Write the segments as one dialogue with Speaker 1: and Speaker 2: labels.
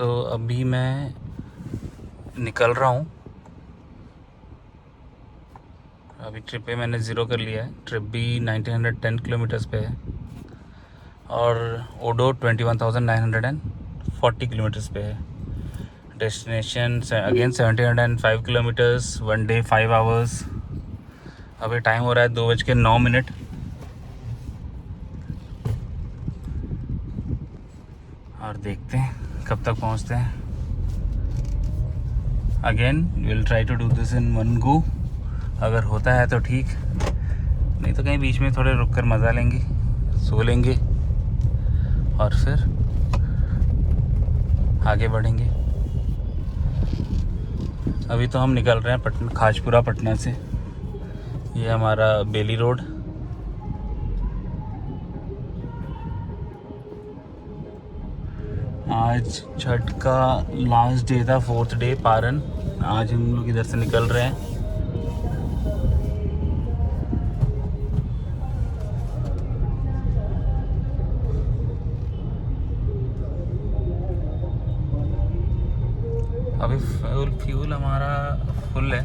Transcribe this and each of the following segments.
Speaker 1: अभी मैं निकल रहा हूँ। अभी ट्रिप पे मैंने ज़ीरो कर लिया है। ट्रिप भी 1910 किलोमीटर्स पे है और ओडो 21,940 किलोमीटर्स पे है। Destination again 1705 kilometres, 1 day 5 hours. अभी टाइम हो रहा है 2:09। और देखते हैं कब तक पहुंचते हैं। Again will try to do this in one go. अगर होता है तो ठीक, नहीं तो कहीं बीच में थोड़े रुक कर मज़ा लेंगे, सो लेंगे और फिर आगे बढ़ेंगे। अभी तो हम निकल रहे हैं पटना, खाजपुरा पटना से। ये हमारा बेली रोड। आज छठ का लास्ट डे था, 4th डे पारन। आज हम लोग इधर से निकल रहे हैं। अभी फ्यूल हमारा फुल है।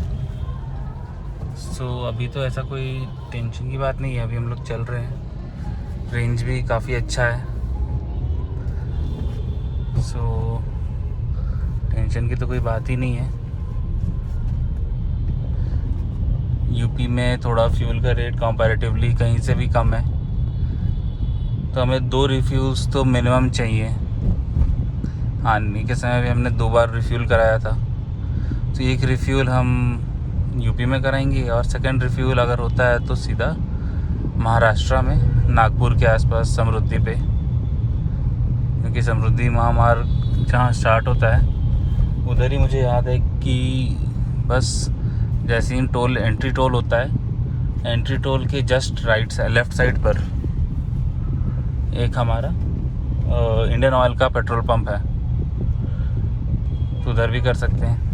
Speaker 1: अभी तो ऐसा कोई टेंशन की बात नहीं है। अभी हम लोग चल रहे हैं। रेंज भी काफ़ी अच्छा है। टेंशन की तो कोई बात ही नहीं है। यूपी में थोड़ा फ्यूल का रेट कंपैरेटिवली कहीं से भी कम है, तो हमें 2 रिफ्यूल्स तो मिनिमम चाहिए। आने के समय भी हमने 2 बार रिफ्यूल कराया था, तो एक रिफ्यूल हम यूपी में कराएंगे और सेकंड रिफ्यूल अगर होता है तो सीधा महाराष्ट्र में, नागपुर के आसपास समृद्धि पे, क्योंकि समृद्धि महामार्ग जहाँ स्टार्ट होता है उधर ही मुझे याद है कि बस जैसे ही टोल एंट्री टोल होता है, एंट्री टोल के जस्ट लेफ़्ट साइड पर एक हमारा इंडियन ऑयल का पेट्रोल पंप है, तो उधर भी कर सकते हैं।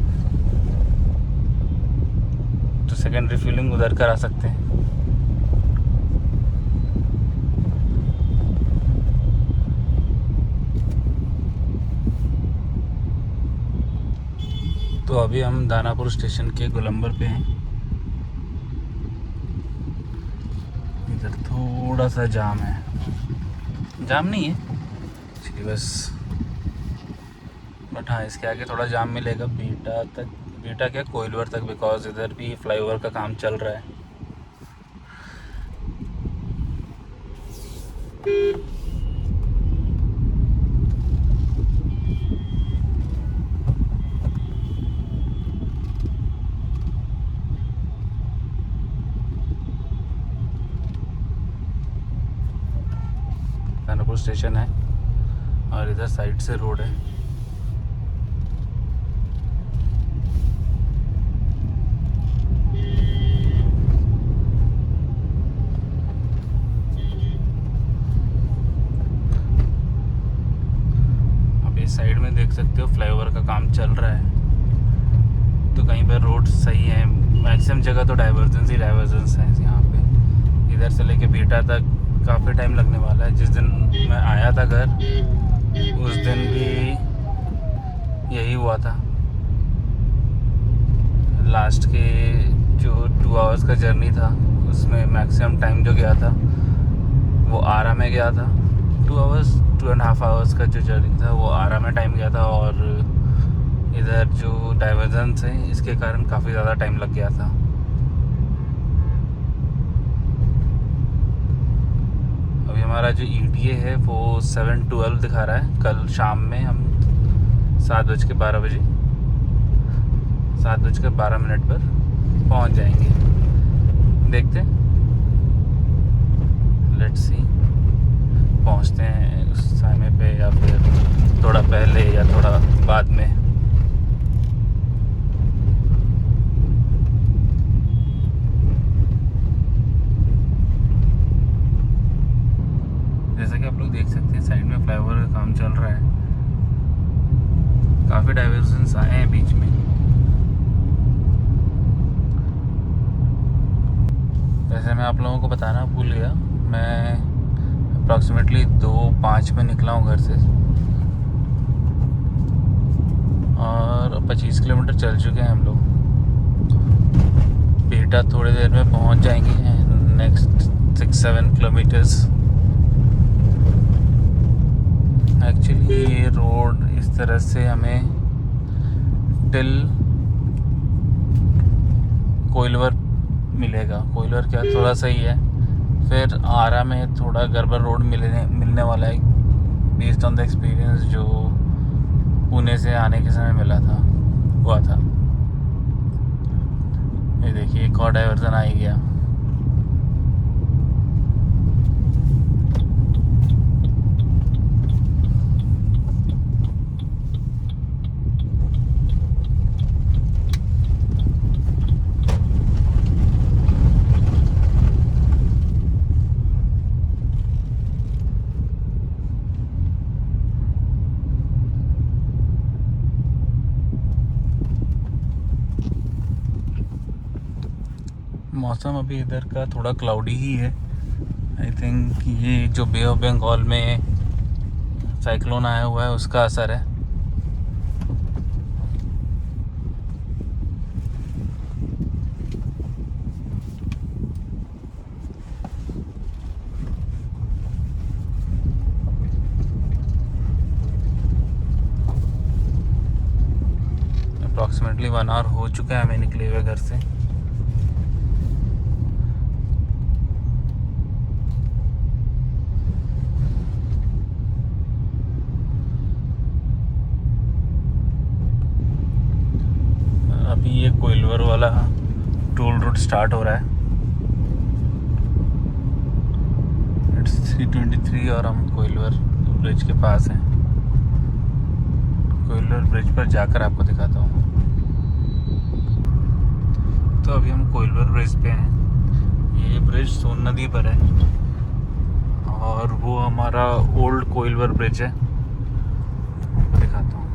Speaker 1: तो सेकेंड रिफ्यूलिंग उधर करा सकते हैं। तो अभी हम दानापुर स्टेशन के गोलंबर पे हैं। इधर थोड़ा सा जाम है, जाम नहीं है एक्चुअली, बस बट हाँ इसके आगे थोड़ा जाम मिलेगा बीटा क्या कोइलवर तक, बिकॉज इधर भी फ्लाईओवर का काम चल रहा है। दानापुर स्टेशन है और इधर साइड से रोड है। अब इस साइड में देख सकते हो फ्लाईओवर का काम चल रहा है, तो कहीं पर रोड सही है। मैक्सिमम जगह तो डाइवर्जेंस है यहाँ पे। इधर से लेके बीटा तक काफ़ी टाइम लगने वाला है। जिस दिन मैं आया था घर, उस दिन भी यही हुआ था। लास्ट के जो 2 आवर्स का जर्नी था, उसमें मैक्सिमम टाइम जो गया था वो आरा में गया था। 2.5 आवर्स का जो जर्नी था वो आरा में टाइम गया था, और इधर जो डाइवर्जेंस है इसके कारण काफ़ी ज़्यादा टाइम लग गया था। अभी हमारा जो ETA है वो 7:12 दिखा रहा है। कल शाम में हम 7:12 पर पहुंच जाएंगे। देखते हैं, लेट्स सी पहुंचते हैं उस समय पे या फिर थोड़ा पहले या थोड़ा बाद में। जैसा कि आप लोग देख सकते हैं साइड में फ्लाईओवर का काम चल रहा है। काफ़ी डाइवर्जन्स आए हैं बीच में। वैसे मैं आप लोगों को बताना भूल गया, मैं अप्रॉक्सीमेटली 2:05 में निकला हूँ घर से। 25 किलोमीटर चल चुके हैं हम लोग। बेटा थोड़ी देर में पहुंच जाएंगे, नेक्स्ट 6-7 किलोमीटर्स। एक्चुअली ये रोड इस तरह से हमें टिल कोइलवर मिलेगा। कोइलवर क्या थोड़ा सही है, फिर आरा में थोड़ा गड़बड़ रोड मिलने वाला है, बेस्ड ऑन द एक्सपीरियंस जो पुणे से आने के समय हुआ था। ये देखिए एक और डाइवर्जन आ ही गया। मौसम अभी इधर का थोड़ा क्लाउडी ही है। आई थिंक ये जो बे ऑफ बंगाल में साइक्लोन आया हुआ है उसका असर है। अप्रॉक्सीमेटली 1 आवर हो चुका है हमें निकले हुए घर से। अभी ये कोइलवर वाला टोल रोड स्टार्ट हो रहा है। इट्स 323 और हम कोइलवर ब्रिज के पास हैं। कोइलवर ब्रिज पर जाकर आपको दिखाता हूँ। तो अभी हम कोइलवर ब्रिज पे हैं। ये ब्रिज सोन नदी पर है और वो हमारा ओल्ड कोइलवर ब्रिज है। आपको दिखाता हूँ।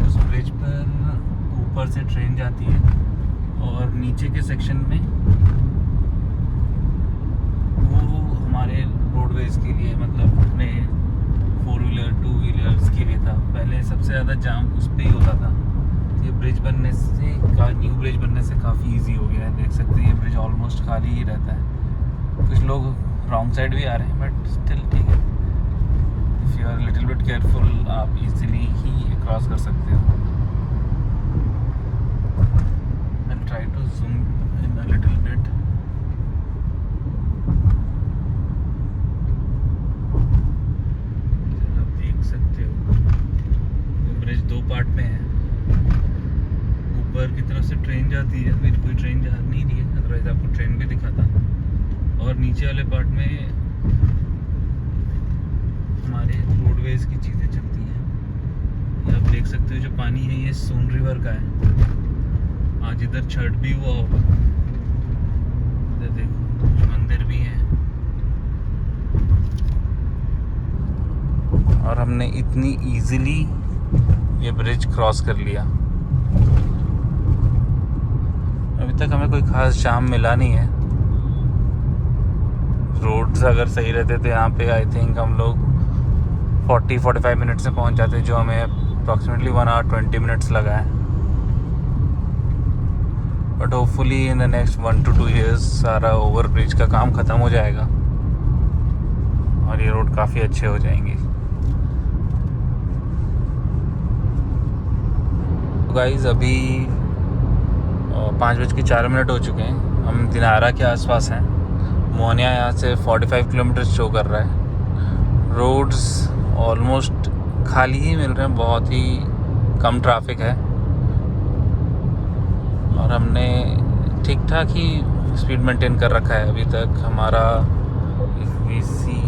Speaker 1: उस ब्रिज पर ऊपर से ट्रेन जाती है और नीचे के सेक्शन में वो हमारे रोडवेज के लिए, मतलब अपने 4 व्हीलर 2 व्हीलर्स के लिए था। पहले सबसे ज़्यादा जाम उस पर ही होता था। ये ब्रिज बनने से न्यू ब्रिज बनने से काफ़ी इजी हो गया है। देख सकते हैं ये ब्रिज ऑलमोस्ट खाली ही रहता है। कुछ लोग रॉन्ग साइड भी आ रहे हैं बट स्टिल ठीक है। If you are little bit careful आप इजीली ही क्रॉस कर सकते हो। I'll try to zoom in a little bit. आप देख सकते हो ब्रिज 2 पार्ट में है। ऊपर की तरफ से ट्रेन जाती है, फिर कोई ट्रेन जा नहीं रही है, अदरवाइज आपको ट्रेन भी दिखाता। और नीचे वाले पार्ट में हमारे रोडवेज की चीज़ें चलती हैं। ये आप देख सकते हो जो पानी है ये सोन रिवर का है। आज इधर छठ भी हुआ होगा। इधर देखो कुछ मंदिर भी हैं। और हमने इतनी इजीली ये ब्रिज क्रॉस कर लिया। अभी तक हमें कोई खास जाम मिला नहीं है। रोड्स अगर सही रहते तो यहाँ पे आई थिंक हम लोग 40-45 मिनट से पहुँच जाते, जो हमें अप्रॉक्सीमेटली 1 आवर 20 मिनट्स लगा है। But hopefully in the next 1 to 2 years सारा ओवर ब्रिज का काम ख़त्म हो जाएगा और ये रोड काफ़ी अच्छे हो जाएंगे। तो गाइस अभी 5:04 हो चुके हैं। हम दिनारा के आसपास हैं। मोहनिया यहाँ से 45 किलोमीटर शो कर रहा है। रोड्स ऑलमोस्ट खाली ही मिल रहे हैं, बहुत ही कम ट्रैफिक है और हमने ठीक ठाक ही स्पीड मेंटेन कर रखा है अभी तक। हमारा वीसी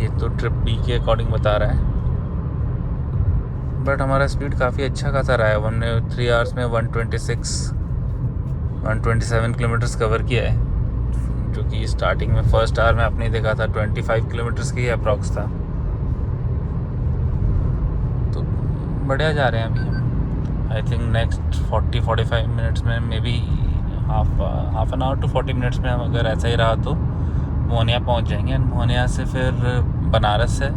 Speaker 1: ये तो ट्रिप बी के अकॉर्डिंग बता रहा है, बट हमारा स्पीड काफ़ी अच्छा खासा रहा है। हमने 3 आवर्स में 127 किलोमीटर्स कवर किया है, जो कि स्टार्टिंग में फर्स्ट आवर में आपने देखा था 25 किलोमीटर्स की अप्रॉक्स था। तो बढ़िया जा रहे हैं अभी हम। आई थिंक नेक्स्ट 40-45 मिनट्स में maybe half an hour to 40 minutes में हम अगर ऐसा ही रहा तो मोहनिया पहुंच जाएंगे। एंड मोहनिया से फिर बनारस है,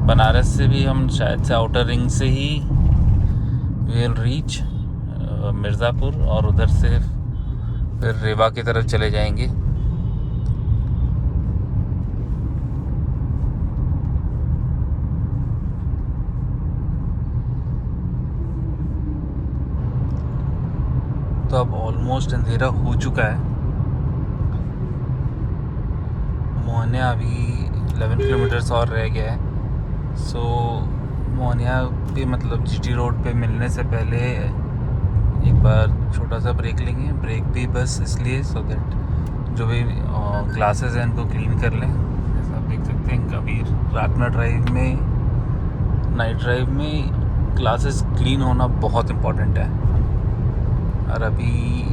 Speaker 1: बनारस से भी हम शायद से आउटर रिंग से ही विल रीच मिर्ज़ापुर, और उधर से फिर रेवा की तरफ चले जाएंगे। तो अब ऑलमोस्ट अंधेरा हो चुका है। मोहनिया अभी 11 किलोमीटर्स और रह गया है। सो मोहनिया पे मतलब जीटी रोड पे मिलने से पहले एक बार छोटा सा ब्रेक लेंगे। ब्रेक भी बस इसलिए सो दैट जो भी ग्लासेस हैं इनको क्लीन कर लें। जैसा आप देख सकते हैं कभी रात में ड्राइव में, नाइट ड्राइव में ग्लासेस क्लीन होना बहुत इम्पॉर्टेंट है। और अभी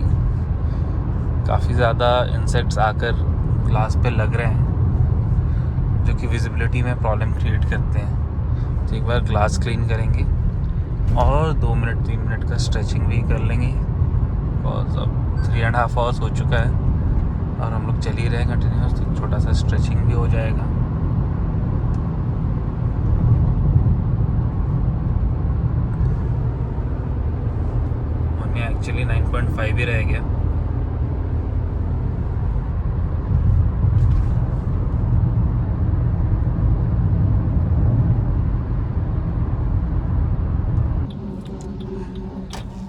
Speaker 1: काफ़ी ज़्यादा इंसेक्ट्स आकर ग्लास पे लग रहे हैं जो कि विजिबिलिटी में प्रॉब्लम क्रिएट करते हैं। तो एक बार ग्लास क्लीन करेंगे और 2 मिनट 3 मिनट का स्ट्रेचिंग भी कर लेंगे। बिकॉज अब 3.5 आवर्स हो चुका है और हम लोग चल ही रहे हैं कंटिन्यूस, तो छोटा सा स्ट्रेचिंग भी हो जाएगा। एक्चुअली 9.5 ही रह गया।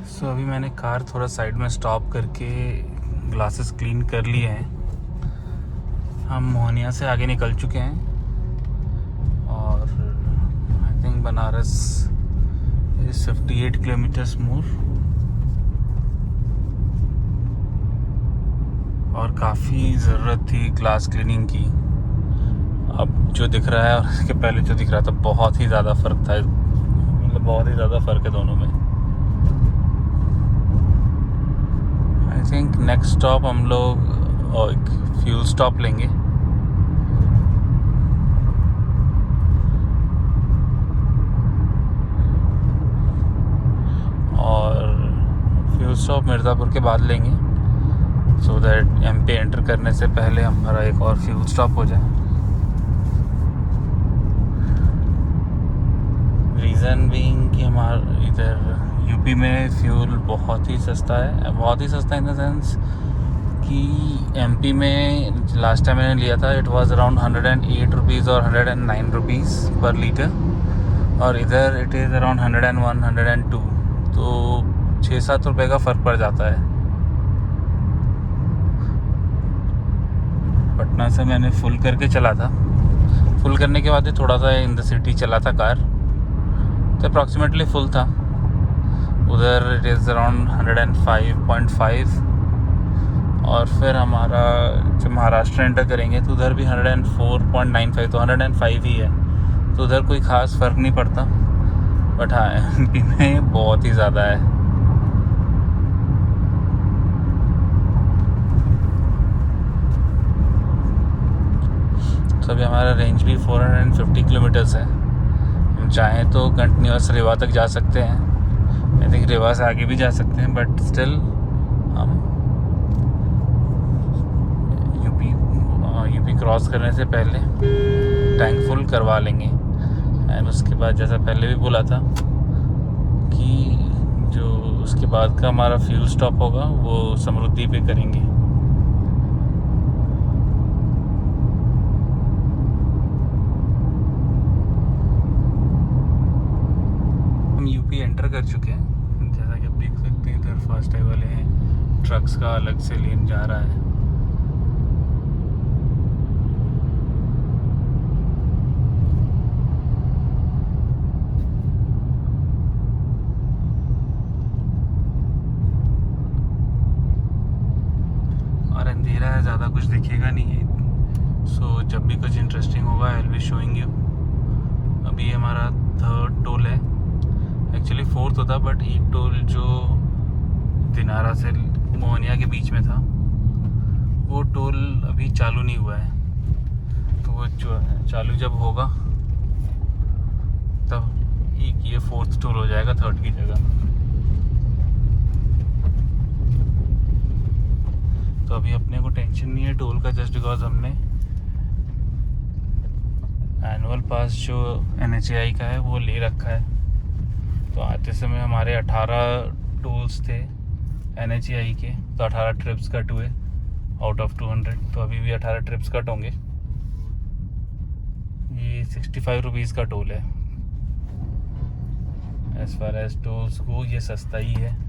Speaker 1: सो अभी मैंने कार थोड़ा साइड में स्टॉप करके ग्लासेस क्लीन कर लिए हैं। हम मोहनिया से आगे निकल चुके हैं और I think Banaras is 58 kilometres more. और काफ़ी ज़रूरत थी ग्लास क्लीनिंग की। अब जो दिख रहा है और इसके पहले जो दिख रहा था बहुत ही ज़्यादा फ़र्क था, मतलब बहुत ही ज़्यादा फ़र्क है दोनों में। आई थिंक नेक्स्ट स्टॉप हम लोग एक फ्यूल स्टॉप लेंगे। और फ्यूल स्टॉप मिर्ज़ापुर के बाद लेंगे सो दैट एमपी एंटर करने से पहले हमारा एक और फ्यूल स्टॉप हो जाए। रीज़न बीइंग कि हमारा इधर यूपी में फ्यूल बहुत ही सस्ता है। बहुत ही सस्ता इन द सेंस कि एमपी में लास्ट टाइम मैंने लिया था इट वाज अराउंड 108 रुपीज़ और 109 रुपीज़ पर लीटर, और इधर इट इज़ अराउंड 101 102, तो 6-7 रुपये का फ़र्क पड़ जाता है। पटना से मैंने फुल करके चला था, फुल करने के बाद ही थोड़ा सा इन द सिटी चला था कार, तो अप्रॉक्सीमेटली फुल था। उधर इट इज़ अराउंड 105.5, और फिर हमारा जब महाराष्ट्र एंटर करेंगे तो उधर भी 104.95, तो 105 ही है। तो उधर कोई ख़ास फ़र्क नहीं पड़ता, बट हाँ एमपी में बहुत ही ज़्यादा है। तो अभी हमारा रेंज भी 450 किलोमीटर्स है। हम चाहें तो कंटिन्यूस रेवा तक जा सकते हैं। आई थिंक रेवा से आगे भी जा सकते हैं, बट स्टिल हम यूपी क्रॉस करने से पहले टैंक फुल करवा लेंगे। एंड उसके बाद जैसा पहले भी बोला था कि जो उसके बाद का हमारा फ्यूल स्टॉप होगा वो समृद्धि पे करेंगे। यूपी एंटर कर चुके हैं। जैसा कि आप देख सकते हैं इधर फास्टैग वाले हैं, ट्रक्स का अलग से लेन जा रहा है। और अंधेरा है, ज़्यादा कुछ दिखेगा नहीं है। सो जब भी कुछ इंटरेस्टिंग होगा I will be showing you. अभी हमारा 3rd टोल है, एक्चुअली 4th होता, बट एक टोल जो दिनारा से मोहनिया के बीच में था वो टोल अभी चालू नहीं हुआ है। तो वो चालू जब होगा तब ये 4th टोल हो जाएगा 3rd की जगह। तो अभी अपने को टेंशन नहीं है टोल का, जस्ट बिकॉज हमने एनुअल पास जो NHAI का है वो ले रखा है। तो आते समय हमारे 18 टोल्स थे NHAI के, तो 18 ट्रिप्स कट हुए आउट ऑफ 200। तो अभी भी 18 ट्रिप्स कट होंगे। ये 65 रुपीज़ का टोल है। एज़ फार एज टोल्स को ये सस्ता ही है।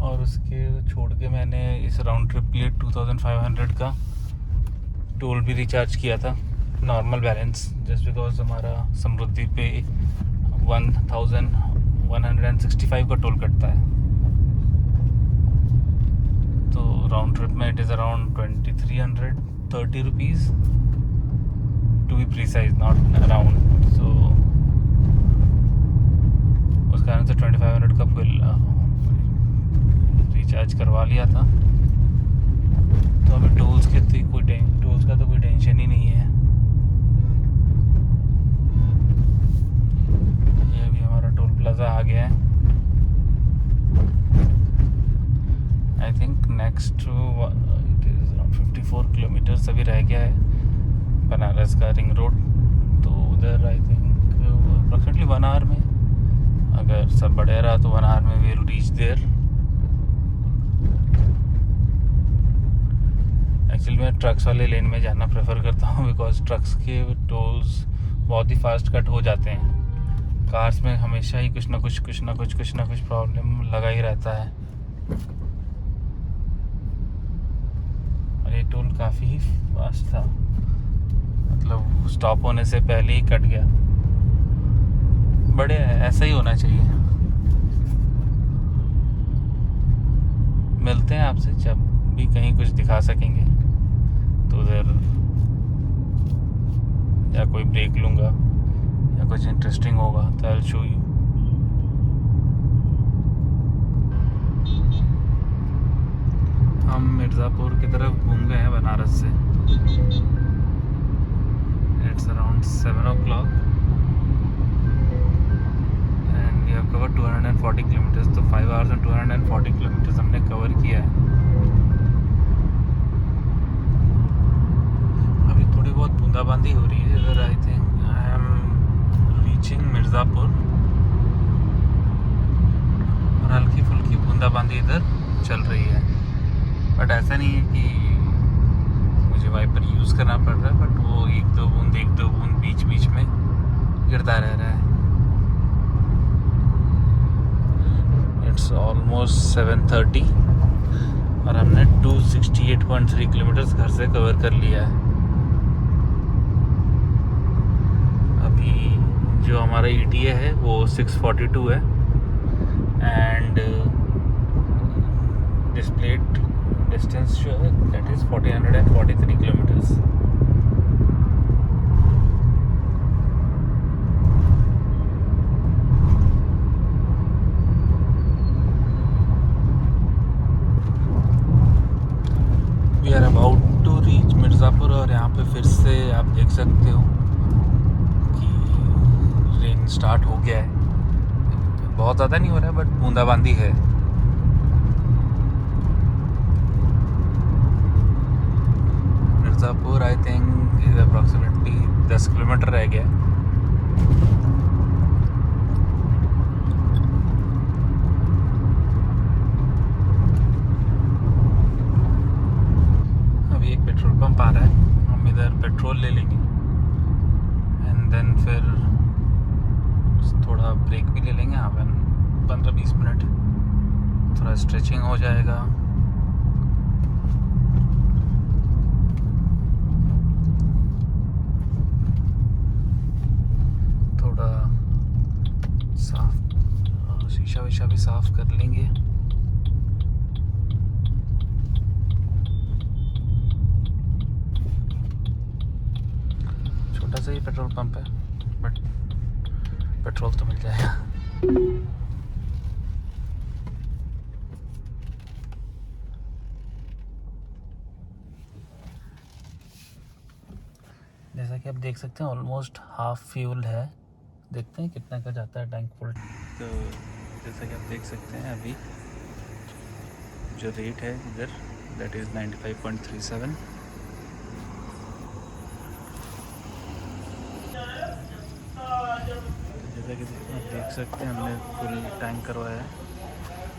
Speaker 1: और उसके छोड़ के मैंने इस राउंड ट्रिप के लिए 2500 का टोल भी रिचार्ज किया था, नॉर्मल बैलेंस, जस्ट बिकॉज हमारा समृद्धि पे 1165 का टोल कटता है। तो राउंड ट्रिप में it is around 2330 rupees to be precise, not around. So उस कारण से 2500 का फुल रिचार्ज करवा लिया था। तो अभी टोल्स का तो कोई टेंशन ही नहीं है। ये अभी हमारा टोल प्लाजा आ गया है। I think next it is around 54 kilometres अभी रह गया है बनारस का रिंग रोड। तो उधर आई थिंक अप्रॉक्सीमेटली 1 आवर में, अगर सब बढ़िया रहा तो 1 आवर में we will reach there. Actually मैं ट्रक्स वाले लेन में जाना प्रेफर करता हूँ, बिकॉज ट्रक्स के टोल्स बहुत ही फास्ट कट हो जाते हैं। कार्स में हमेशा ही कुछ ना कुछ प्रॉब्लम लगा ही रहता है। और ये टोल काफ़ी ही फास्ट था, मतलब स्टॉप होने से पहले ही कट गया। बढ़िया है, ऐसा ही होना चाहिए। मिलते हैं आपसे जब भी कहीं कुछ दिखा सकेंगे तो उधर, या कोई ब्रेक लूँगा या कुछ इंटरेस्टिंग होगा तो आई विल शो यू। हम मिर्ज़ापुर की तरफ घूम गए हैं बनारस से। It's around 7 o'clock and we have cover 240 kilometres. तो 5 hours and 240 किलोमीटर्स हमने कवर किया है। अभी थोड़ी बहुत बूंदाबांदी हो रही है इधर। I think I am reaching Mirzapur, और हल्की फुल्की बूंदाबांदी इधर चल रही है। बट ऐसा नहीं है कि मुझे वाइपर यूज़ करना पड़ रहा है, बट वो एक दो बूंद बीच में गिरता रह रहा है। इट्स ऑलमोस्ट 7:30 और हमने 268.3 किलोमीटर्स घर से कवर कर लिया है। अभी जो हमारा ETA है वो 642 है एंड डिस्प्लेड डिस्टेंस जो है that is 1443 kilometres. We are about to reach Mirzapur, और यहाँ पे फिर से आप देख सकते हो कि रेन स्टार्ट हो गया है। बहुत ज़्यादा नहीं हो रहा है बट बूंदाबांदी है। Mirzapur I think is approximately 10 kilometre रह गया। अभी एक पेट्रोल पंप आ रहा है, हम इधर पेट्रोल ले लेंगे एंड देन फिर थोड़ा ब्रेक भी ले लेंगे यहाँ पर 15-20 मिनट, थोड़ा स्ट्रेचिंग हो जाएगा। थोड़ा साफ शीशा वीशा भी साफ कर लेंगे। छोटा सा ही पेट्रोल पंप है बट पेट्रोल तो मिल जाएगा। जैसा जैसा कि आप देख सकते हैं ऑलमोस्ट हाफ फ्यूल है। देखते हैं कितना का जाता है टैंक फुल। तो जैसा कि आप देख सकते हैं अभी जो रेट है इधर दैट इज़ 95.37। जैसा कि आप देख सकते हैं हमने फुल टैंक करवाया है।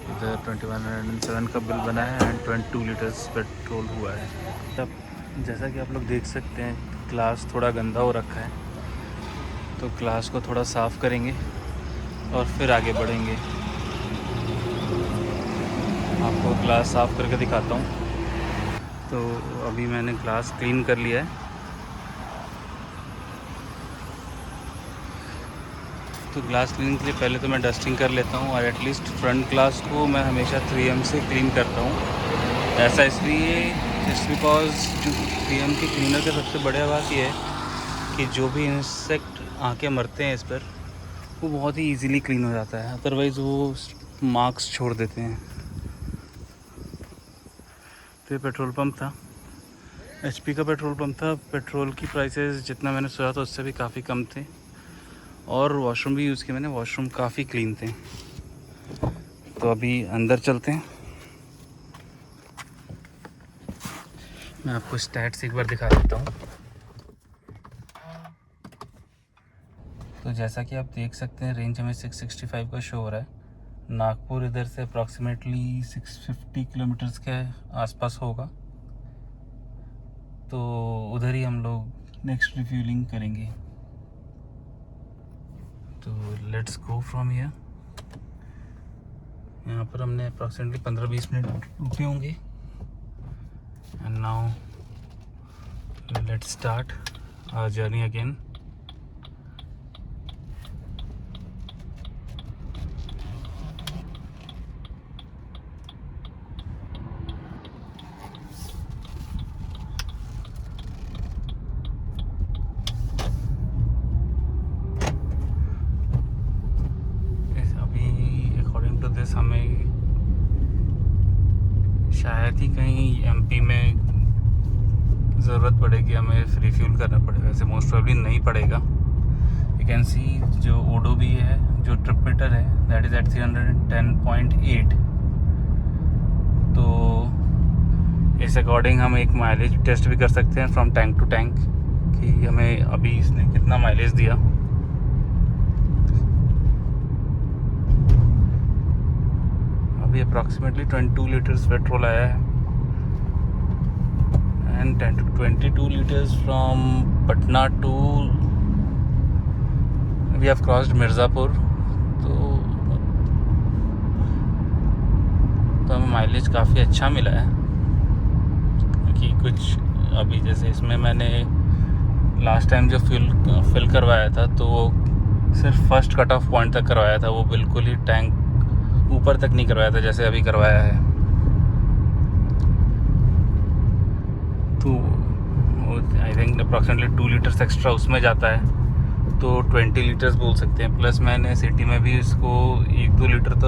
Speaker 1: इधर 2107 का बिल बना है एंड 22 लीटर्स पेट्रोल हुआ है। तब जैसा कि आप लोग देख सकते हैं ग्लास थोड़ा गंदा हो रखा है, तो ग्लास को थोड़ा साफ़ करेंगे और फिर आगे बढ़ेंगे। आपको ग्लास साफ़ करके दिखाता हूँ। तो अभी मैंने ग्लास क्लीन कर लिया है। तो ग्लास क्लीनिंग के लिए पहले तो मैं डस्टिंग कर लेता हूँ और एटलीस्ट फ्रंट ग्लास को मैं हमेशा 3M से क्लीन करता हूँ। ऐसा इसलिए जस्ट बिकॉज जो 3M की क्लीनर का सबसे बढ़िया बात यह है कि जो भी इंसेक्ट आके मरते हैं इस पर वो बहुत ही इजीली क्लीन हो जाता है, अदरवाइज़ वो मार्क्स छोड़ देते हैं। तो ये पेट्रोल पंप था, HP का पेट्रोल पंप था। पेट्रोल की प्राइसेस जितना मैंने सोचा था उससे भी काफ़ी कम थे और वॉशरूम भी यूज़ किया मैंने, वॉशरूम काफ़ी क्लीन थे। तो अभी अंदर चलते हैं, मैं आपको स्टैट्स एक बार दिखा देता हूँ। तो जैसा कि आप देख सकते हैं रेंज हमें 665 का शो हो रहा है। नागपुर इधर से अप्रॉक्सीमेटली 650 किलोमीटर्स के आसपास होगा, तो उधर ही हम लोग नेक्स्ट रिफ्यूलिंग करेंगे। तो लेट्स गो फ्रॉम हियर। यहाँ पर हमने अप्रॉक्सीमेटली 15-20 मिनट रुके होंगे and now let's start our journey again. हमें शायद ही कहीं MP में ज़रूरत पड़ेगी हमें फ्री फ्यूल करना पड़ेगा, वैसे मोस्ट प्रॉब्ली नहीं पड़ेगा। यू कैन सी जो ओडो भी है, जो ट्रिप मीटर है दैट इज़ एट 310.8। तो इस अकॉर्डिंग हम एक माइलेज टेस्ट भी कर सकते हैं फ्रॉम टैंक टू टैंक कि हमें अभी इसने कितना माइलेज दिया। अभी अप्रॉक्सीमेटली 22 लीटर्स पेट्रोल आया है and 22 liters from Patna to we have crossed Mirzapur. तो हमें माइलेज काफ़ी अच्छा मिला है, क्योंकि कुछ अभी जैसे इसमें मैंने लास्ट टाइम जो फिल करवाया था तो वो सिर्फ फर्स्ट कट ऑफ पॉइंट तक करवाया था, वो बिल्कुल ही टैंक ऊपर तक नहीं करवाया था जैसे अभी करवाया है। तो I think approximately 2 litres extra उसमें जाता है, तो 20 लीटर्स बोल सकते हैं। प्लस मैंने सिटी में भी इसको 1-2 लीटर तो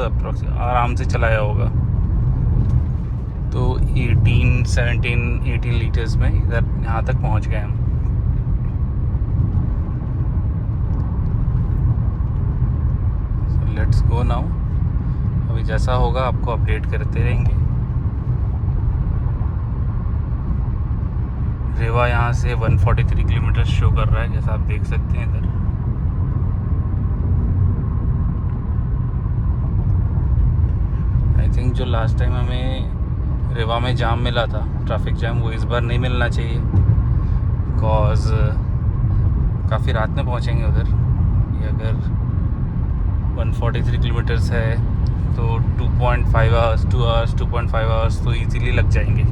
Speaker 1: आराम से चलाया होगा, तो 18 लीटर्स में इधर यहाँ तक पहुँच गए हम। Let's go now. अभी जैसा होगा आपको अपडेट करते रहेंगे। रेवा यहाँ से 143 किलोमीटर शो कर रहा है, जैसा आप देख सकते हैं इधर। आई थिंक जो लास्ट टाइम हमें रेवा में जाम मिला था, ट्रैफिक जाम, वो इस बार नहीं मिलना चाहिए, बिकॉज काफ़ी रात में पहुँचेंगे उधर। ये अगर 143 किलोमीटर्स है तो 2.5 आवर्स 2.5 आवर्स तो इजीली लग जाएंगे।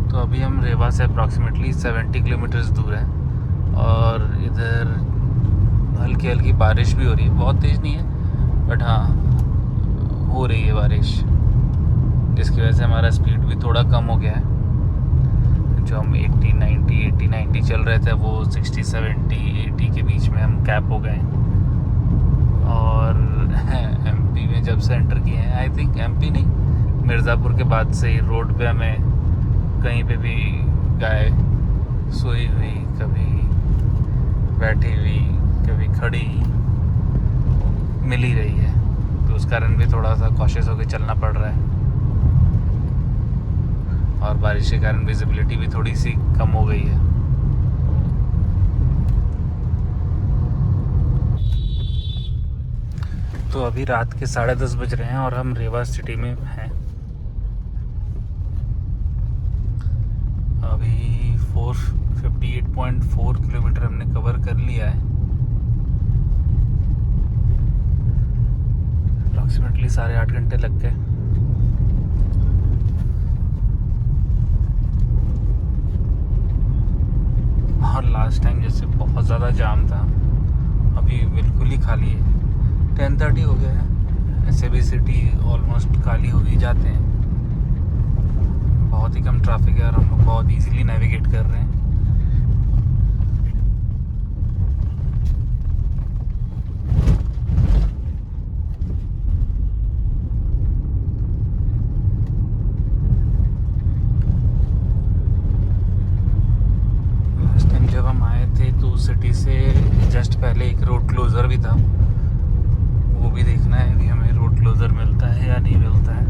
Speaker 1: तो अभी हम रेवा से अप्रॉक्सीमेटली 70 किलोमीटर्स दूर है और इधर हल्की हल्की बारिश भी हो रही है, बहुत तेज़ नहीं है बट हाँ हो रही है बारिश, जिसकी जिसकी वजह से हमारा स्पीड भी थोड़ा कम हो गया है। जो हम 80 90 चल रहे थे वो 60 70 80 के बीच में हम कैप हो गए। और एमपी में जब से एंटर किए हैं, आई थिंक एमपी नहीं, मिर्ज़ापुर के बाद से ही रोड पे हमें कहीं पे भी गाय सोई हुई, कभी बैठी हुई, कभी खड़ी मिल ही रही है। तो उस कारण भी थोड़ा सा कॉशियस होकर चलना पड़ रहा है। और बारिश के कारण विजिबिलिटी भी थोड़ी सी कम हो गई है। तो अभी रात के 10:30 बज रहे हैं और हम रेवा सिटी में हैं। अभी 458.4 किलोमीटर हमने कवर कर लिया है। अप्रॉक्सीमेटली 8.5 घंटे लग गए। और लास्ट टाइम जैसे बहुत ज़्यादा जाम था, अभी बिल्कुल ही खाली है। 10:30 हो गया है, ऐसे भी सिटी ऑलमोस्ट खाली हो ही जाते हैं। बहुत ही कम ट्रैफिक है और हम लोग बहुत इजीली नेविगेट कर रहे हैं। लास्ट टाइम जब हम आए थे तो सिटी से जस्ट पहले एक रोड क्लोज़र भी था, वो भी देखना है अभी हमें रोड क्लोज़र मिलता है या नहीं मिलता है।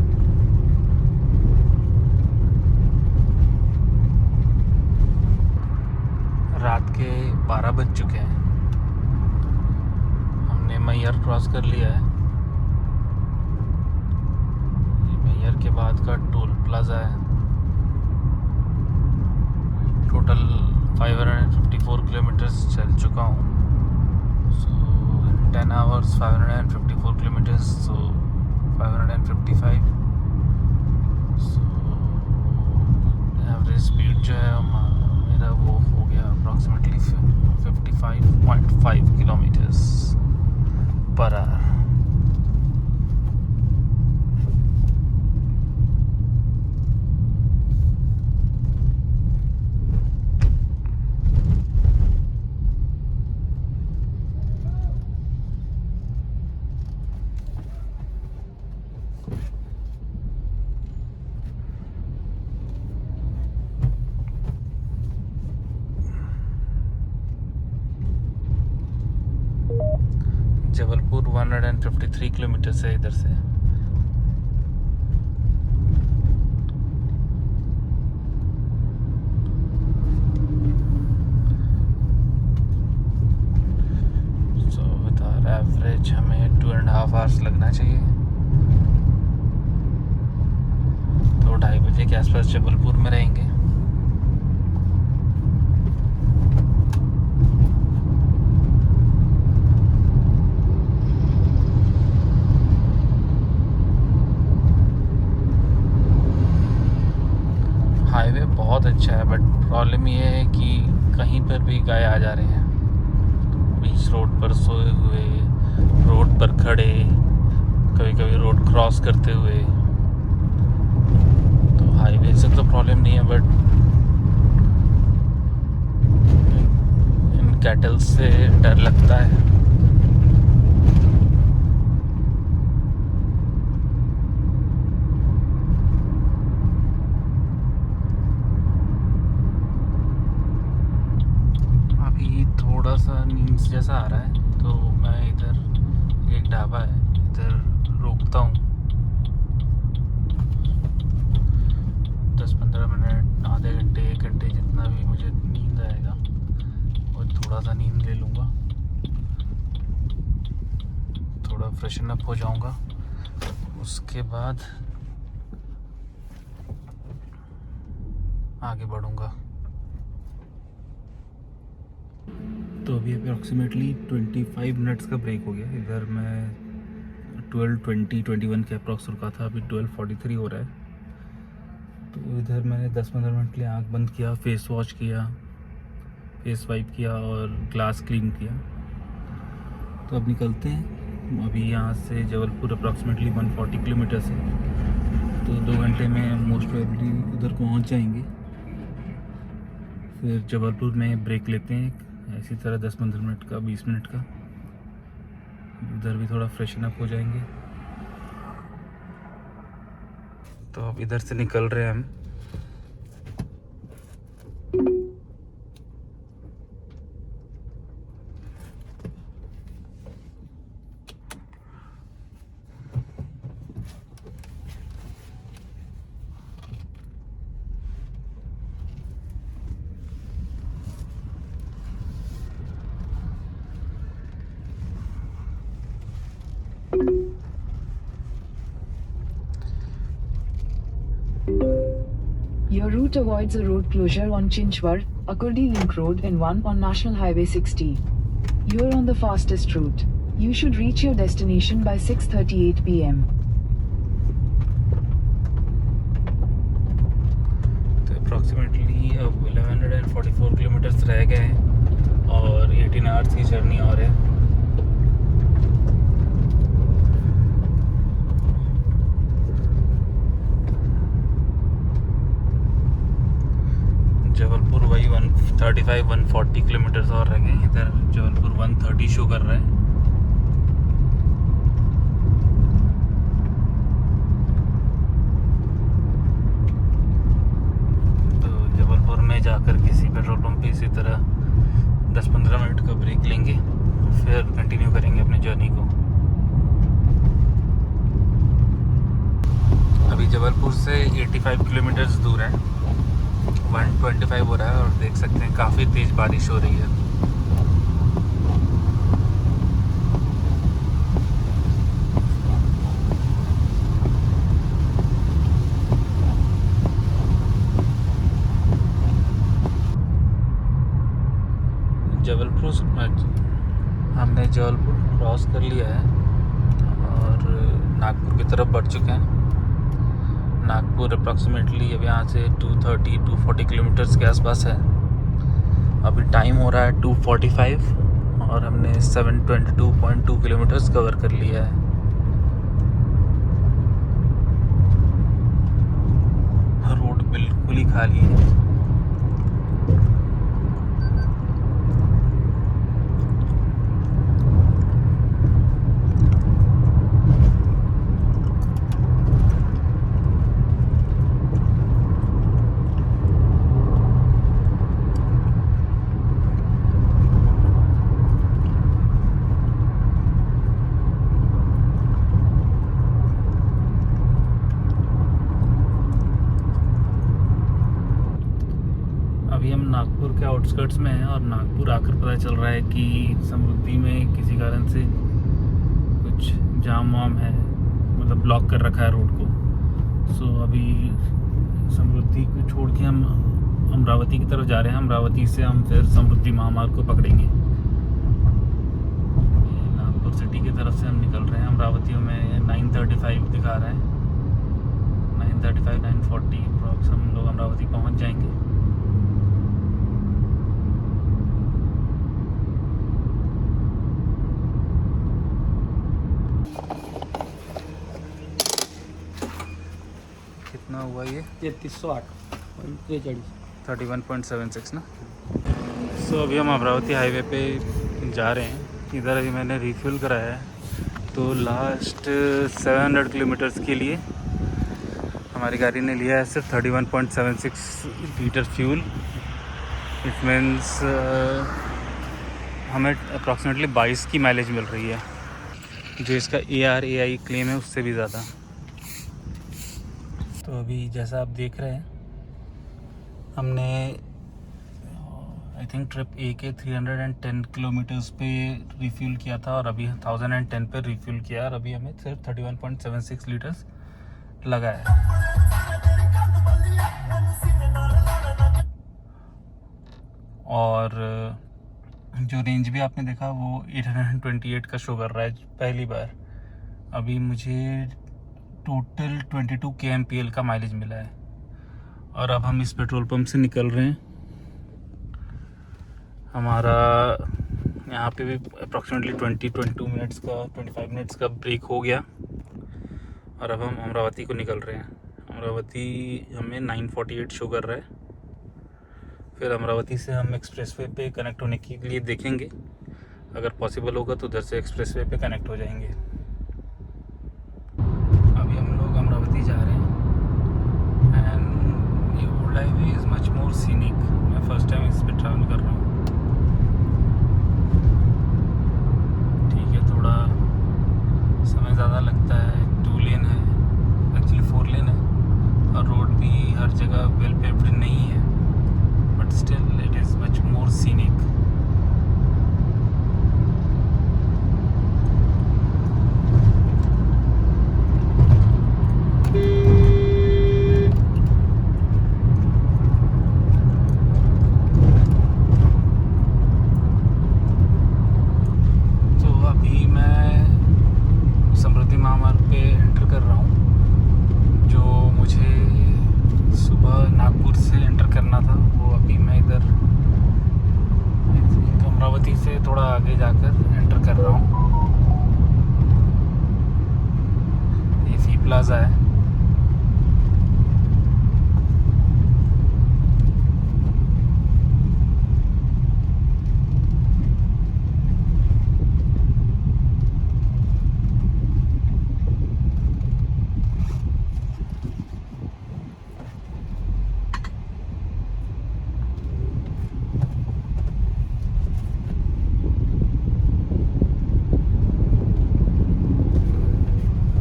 Speaker 1: रात के 12 बज चुके हैं। हमने मैयर क्रॉस कर लिया है। ये मैयर के बाद का टोल प्लाजा है। टोटल 554 किलोमीटर्स चल चुका हूँ। सो 10 hours 554 kilometers, so 555। So average speed जो है मेरा वो हो गया approximately 55.5 kilometres per hour. Jabalpur 153 kilometre है इधर से। सो विद आवर एवरेज हमें 2.5 hours लगना चाहिए। तो 2:30 बजे के आसपास जबलपुर में रहेंगे। हाईवे बहुत अच्छा है, बट प्रॉब्लम ये है कि कहीं पर भी गाय आ जा रहे हैं। बीच रोड पर सोए हुए, रोड पर खड़े, कभी कभी रोड क्रॉस करते हुए। तो हाईवे से तो प्रॉब्लम नहीं है, बट इन कैटल से डर लगता है। थोड़ा सा नींद जैसा आ रहा है, तो मैं इधर एक ढाबा है, इधर रुकता हूँ। 10-15 मिनट, आधे घंटे, 1 घंटे, जितना भी मुझे नींद आएगा और थोड़ा सा नींद ले लूँगा, थोड़ा फ्रेशन अप हो जाऊँगा। उसके बाद आगे बढ़ूँगा। तो अभी अप्रॉक्सीमेटली 25 मिनट्स का ब्रेक हो गया। इधर मैं 12:20-21 के अप्रॉक्स रुका था, अभी 12:43 हो रहा है। तो इधर मैंने 10-15 मिनट के लिए आँख बंद किया, फेस वॉश किया, फेस वाइप किया और ग्लास क्लीन किया। तो अब निकलते हैं। अभी यहाँ से जबलपुर अप्रॉक्सीमेटली 140 किलोमीटर है। तो 2 घंटे में मोस्ट प्रोबेबली उधर पहुंच जाएंगे। फिर जबलपुर में ब्रेक लेते हैं इसी तरह 10-15 मिनट का, 20 मिनट का। उधर भी थोड़ा फ्रेशन अप हो जाएंगे। तो अब इधर से निकल रहे हैं हम।
Speaker 2: Your route avoids a road closure on Chinchwad, Akurdi Link Road and one on National Highway 60. You are on the fastest route. You should reach your destination by 6:38 p.m.
Speaker 1: तो अप्रॉक्सीमेटली अब 1144 किलोमीटर्स रह गए हैं और 18 hours की journey और है। जबलपुर वही 135-140 किलोमीटर्स और रह गए। इधर जबलपुर 130 शो कर रहा है। तो जबलपुर में जाकर किसी पेट्रोल पंप पे इसी तरह 10-15 मिनट का ब्रेक लेंगे, फिर कंटिन्यू करेंगे अपनी जर्नी को। अभी जबलपुर से 85 किलोमीटर्स दूर है, 125 हो रहा है और देख सकते हैं काफ़ी तेज़ बारिश हो रही है। जबलपुर हमने जबलपुर क्रॉस कर लिया है और नागपुर की तरफ बढ़ चुके हैं। नागपुर अप्रॉक्सीमेटली अब यहाँ से 230-240 किलोमीटर्स के आसपास है। अभी टाइम हो रहा है 2:45 और हमने 722.2 किलोमीटर्स कवर कर लिया है। रोड बिल्कुल ही खाली है। अभी हम नागपुर के आउटस्कर्ट्स में हैं और नागपुर आकर पता चल रहा है कि समृद्धि में किसी कारण से कुछ जाम वाम है, मतलब ब्लॉक कर रखा है रोड को। सो अभी समृद्धि को छोड़ के हम अमरावती की तरफ जा रहे हैं। अमरावती से हम फिर समृद्धि महामार्ग को पकड़ेंगे। नागपुर सिटी की तरफ से हम निकल रहे हैं। अमरावती में 9:35 दिखा रहा है, 9:35-9:40 अप्रॉक्स हम लोग अमरावती पहुंच जाएंगे। कितना हुआ ये?
Speaker 3: 3308.43
Speaker 1: 31.76 ना। सो अभी हम अमरावती हाईवे पे जा रहे हैं। इधर अभी मैंने रिफ्यूल कराया है, तो लास्ट 700 किलोमीटर्स के लिए हमारी गाड़ी ने लिया है सिर्फ 31.76 लीटर फ्यूल। इट मीन्स हमें अप्रॉक्सीमेटली 22 की माइलेज मिल रही है, जो इसका ARAI क्लेम है उससे भी ज़्यादा। तो अभी जैसा आप देख रहे हैं, हमने आई थिंक ट्रिप ए के 310 किलोमीटर्स पे रिफ्यूल किया था और अभी 1010 पे रिफ्यूल किया और अभी हमें सिर्फ 31.76 लीटर्स लगा है। और जो रेंज भी आपने देखा वो 828 का शो कर रहा है पहली बार। अभी मुझे टोटल 22 kmpl का माइलेज मिला है और अब हम इस पेट्रोल पंप से निकल रहे हैं। हमारा यहाँ पे भी अप्रॉक्सीमेटली 22 मिनट्स का 25 मिनट्स का ब्रेक हो गया और अब हम अमरावती को निकल रहे हैं। अमरावती हमें 9:48 शो कर रहा है। फिर अमरावती से हम एक्सप्रेसवे पे कनेक्ट होने के लिए देखेंगे, अगर पॉसिबल होगा तो उधर से एक्सप्रेसवे पे कनेक्ट हो जाएंगे। अभी हम लोग अमरावती जा रहे हैं एंड ये old highway is much more scenic. मैं फर्स्ट टाइम इस पर ट्रैवल कर रहा हूँ। ठीक है, थोड़ा समय ज़्यादा लगता है। 2 लेन है, एक्चुअली 4 लेन है, और रोड भी हर जगह वेल पेव्ड नहीं है, but still it is much more scenic. तो अभी मैं समृद्धि महामार्ग पे एंटर कर रहा हूँ। जो मुझे सुबह नागपुर से एंटर करना था, वो अभी मैं इधर अमरावती से थोड़ा आगे जाकर एंटर कर रहा हूँ। ये सी प्लाजा है।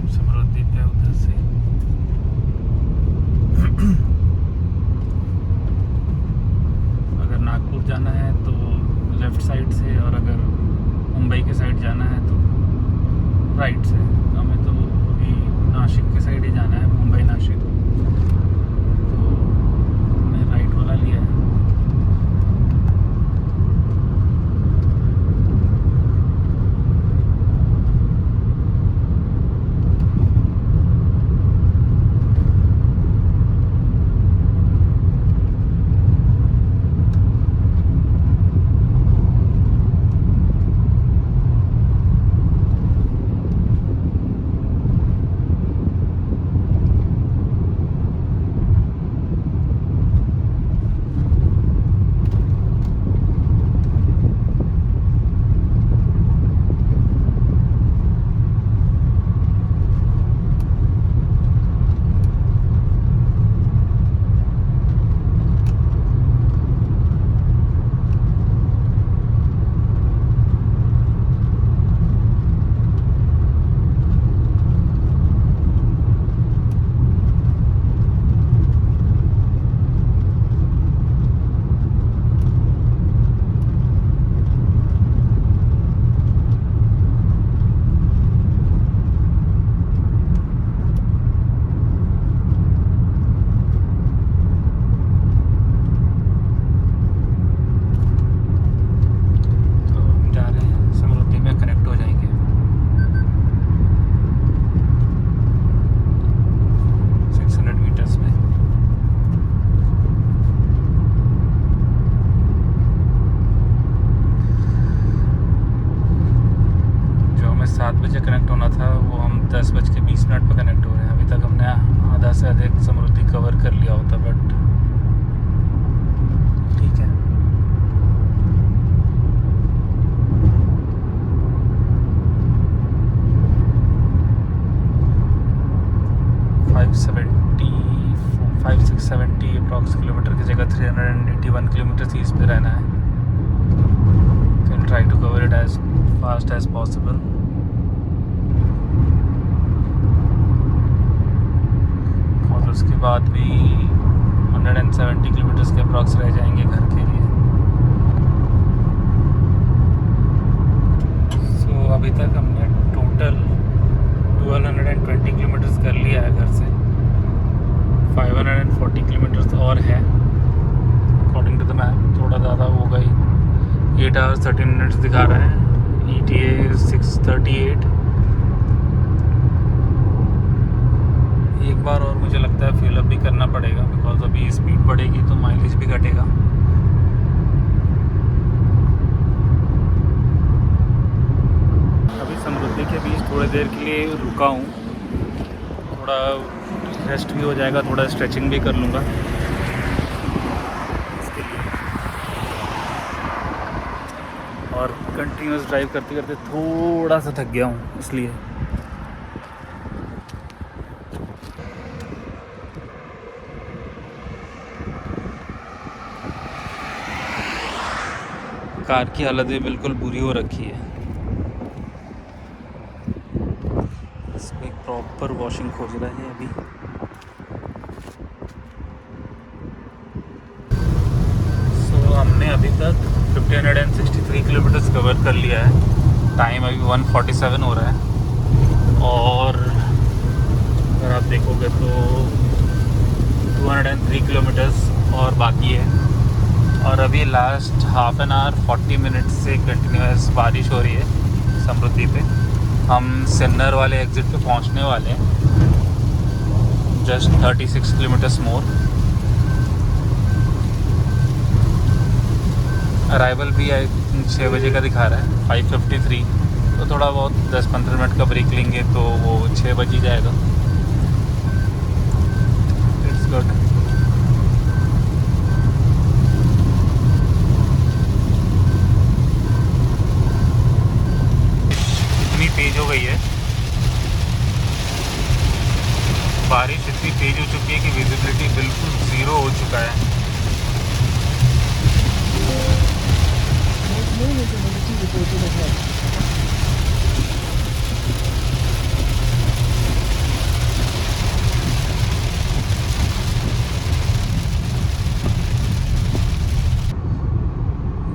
Speaker 1: समृद्धि पे उधर से अगर नागपुर जाना है तो लेफ़्ट साइड से, और अगर मुंबई के साइड जाना है तो राइट से। तो हमें तो अभी नासिक के साइड ही जाना है, मुंबई नासिक, तो हमने राइट वाला लिया है। कनेक्ट होना था, वो हम 10:20 पे कनेक्ट हो रहे हैं। अभी तक हमने आधा से अधिक समृद्धि कवर कर लिया होता, बट ठीक है। फाइव 670 अप्रॉक्स किलोमीटर की जगह 381 किलोमीटर ईस्ट पे रहना है। Try to cover it as fast as possible. और उसके बाद भी 170 किलोमीटर्स के अप्रॉक्स रह जाएंगे घर के लिए। सो अभी तक हमने टोटल 1220 किलोमीटर्स कर लिया है घर से। 540 किलोमीटर्स और है अकॉर्डिंग टू द मैप, थोड़ा ज़्यादा होगा ही। 8 hours 13 minutes दिखा रहा है। ETA 6:38। एक बार और मुझे लगता है फ्यूल अप भी करना पड़ेगा, बिकॉज अभी स्पीड बढ़ेगी तो माइलेज भी घटेगा। अभी समृद्धि के बीच थोड़ी देर के लिए रुका हूँ, थोड़ा रेस्ट भी हो जाएगा, थोड़ा स्ट्रेचिंग भी कर लूँगा। और कंटिन्यूस ड्राइव करते करते थोड़ा सा थक गया हूँ इसलिए। कार की हालत भी बिल्कुल बुरी हो रखी है, इसको एक प्रॉपर वॉशिंग खोज रहा है अभी। सो हमने अभी तक 1563 किलोमीटर्स कवर कर लिया है। टाइम अभी 1:47 हो रहा है और अगर आप देखोगे तो 203 किलोमीटर्स और बाकी है। और अभी last half an our 40 minute से कंटिन्यूस बारिश हो रही है समृद्धि पे। हम सिन्नर वाले एग्ज़िट पे पहुंचने वाले हैं, जस्ट 36 किलोमीटर्स मोर। अराइवल भी 6 बजे का दिखा रहा है, 5:53। तो थोड़ा बहुत 10-15 मिनट का ब्रेक लेंगे तो वो 6 बज ही जाएगा। It's good. तेज हो गई है बारिश, इतनी तेज हो चुकी है कि विजिबिलिटी बिल्कुल ज़ीरो हो चुका है।
Speaker 2: No visibility reported ahead.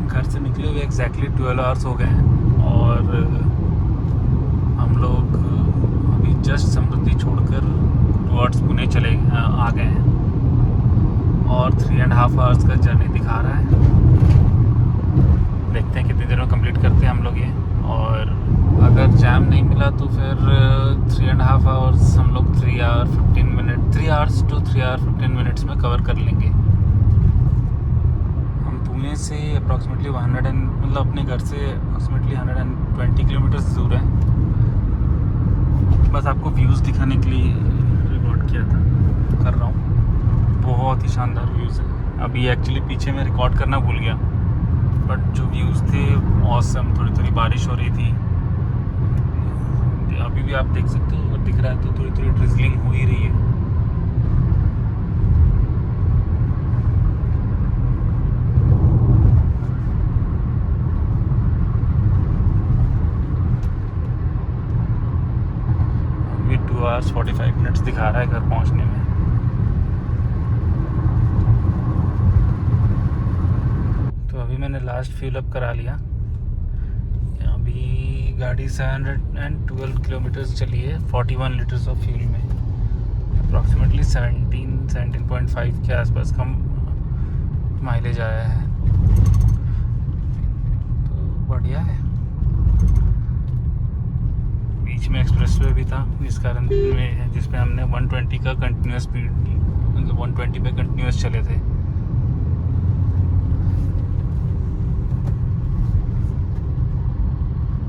Speaker 1: घर से निकले हुए एग्जैक्टली 12 आवर्स हो गए हैं और हम लोग अभी जस्ट समृद्धि छोड़कर टुवर्ड्स पुणे आ गए हैं और 3.5 आवर्स का जर्नी दिखा रहा है। देखते हैं कितनी देर में कंप्लीट करते हैं हम लोग ये। और अगर जैम नहीं मिला तो फिर 3.5 आवर्स हम लोग 3 आवर्स to 3 आवर 15 मिनट्स में कवर कर लेंगे। हम पुणे से अप्रॉक्सीमेटली मतलब अपने घर से अप्रॉक्सीमेटली 120 किलोमीटर्स दूर है। बस आपको व्यूज़ दिखाने के लिए रिकॉर्ड किया था, कर रहा हूँ। बहुत ही शानदार व्यूज़ है। अभी एक्चुअली पीछे मैं रिकॉर्ड करना भूल गया, बट जो व्यूज़ थे ऑसम। थोड़ी थोड़ी बारिश हो रही थी, अभी भी आप देख सकते हो। अगर दिख रहा है तो थोड़ी थोड़ी ड्रिजलिंग हो ही रही है। अभी 2 आवर्स 45 मिनट्स दिखा रहा है घर पहुंचने में। तो अभी मैंने लास्ट फ्यूल अप करा लिया। अभी गाड़ी 712 किलोमीटर्स चली है 41 लीटर्स ऑफ फ्यूल में। अप्रॉक्सीमेटली 17.5 के आसपास कम माइलेज आया है, तो बढ़िया है। बीच में एक्सप्रेसवे भी था जिस पे हमने 120 का कंटिन्यूस स्पीड, मतलब 120 पे कंटिन्यूस चले थे।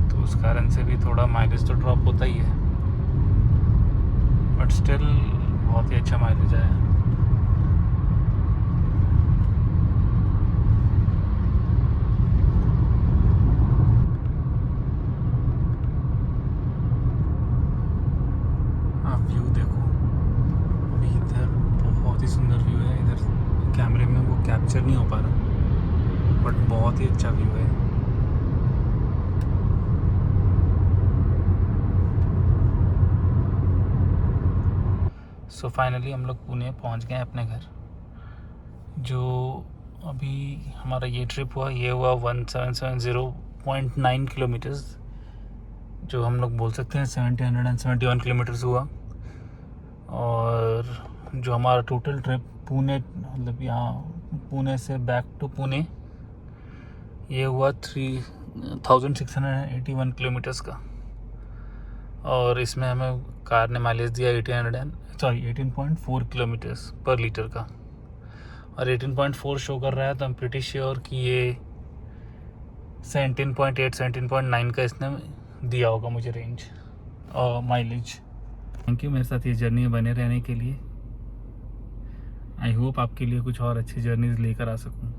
Speaker 1: तो उस कारण से भी थोड़ा माइलेज तो ड्रॉप होता ही है, बट स्टिल बहुत ही अच्छा माइलेज आया। आप व्यू देखो, अभी इधर बहुत ही सुंदर व्यू है। इधर कैमरे में वो कैप्चर नहीं हो पा रहा, बट बहुत ही अच्छा व्यू है। सो फाइनली हम लोग पुणे पहुंच गए अपने घर। जो अभी हमारा ये ट्रिप हुआ, ये हुआ 1770.9 किलोमीटर्स, जो हम लोग बोल सकते हैं 1771 किलोमीटर्स हुआ। और जो हमारा टोटल ट्रिप पुणे, मतलब यहाँ पुणे से बैक टू पुणे, ये हुआ 3681 किलोमीटर्स का। और इसमें हमें कार ने माइलेज दिया 18.4 किलोमीटर्स पर लीटर का। और 18.4 शो कर रहा है, तो I'm pretty श्योर कि ये 17.8 17.9 का इसने दिया होगा मुझे रेंज और माइलेज। थैंक यू मेरे साथ ये जर्नी में बने रहने के लिए। आई होप आपके लिए कुछ और अच्छी जर्नीज लेकर आ सकूं।